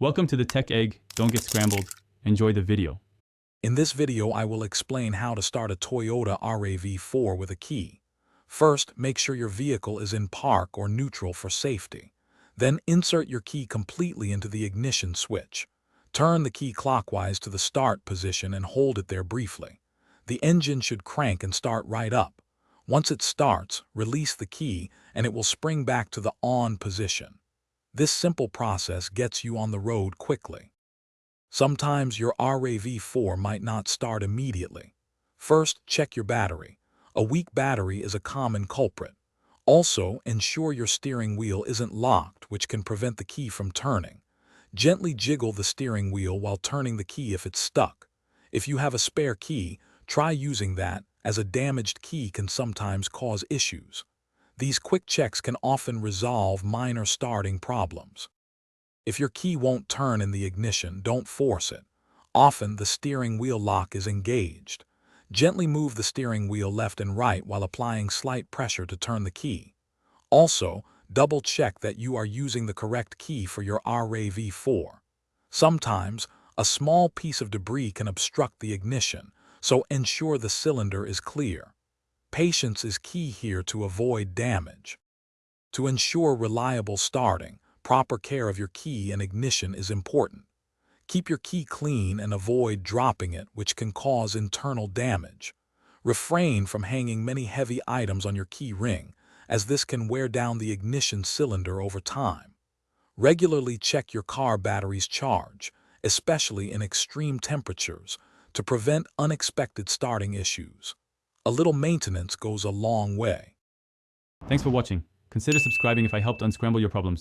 Welcome to the Tech Egg. Don't get scrambled. Enjoy the video. In this video, I will explain how to start a Toyota RAV4 with a key. First, make sure your vehicle is in park or neutral for safety. Then insert your key completely into the ignition switch. Turn the key clockwise to the start position and hold it there briefly. The engine should crank and start right up. Once it starts, release the key and it will spring back to the on position. This simple process gets you on the road quickly. Sometimes your RAV4 might not start immediately. First, check your battery. A weak battery is a common culprit. Also, ensure your steering wheel isn't locked, which can prevent the key from turning. Gently jiggle the steering wheel while turning the key if it's stuck. If you have a spare key, try using that, as a damaged key can sometimes cause issues. These quick checks can often resolve minor starting problems. If your key won't turn in the ignition, don't force it. Often the steering wheel lock is engaged. Gently move the steering wheel left and right while applying slight pressure to turn the key. Also, double-check that you are using the correct key for your RAV4. Sometimes, a small piece of debris can obstruct the ignition, so ensure the cylinder is clear. Patience is key here to avoid damage. To ensure reliable starting, proper care of your key and ignition is important. Keep your key clean and avoid dropping it, which can cause internal damage. Refrain from hanging many heavy items on your key ring, as this can wear down the ignition cylinder over time. Regularly check your car battery's charge, especially in extreme temperatures, to prevent unexpected starting issues. A little maintenance goes a long way. Thanks for watching. Consider subscribing if I helped unscramble your problems.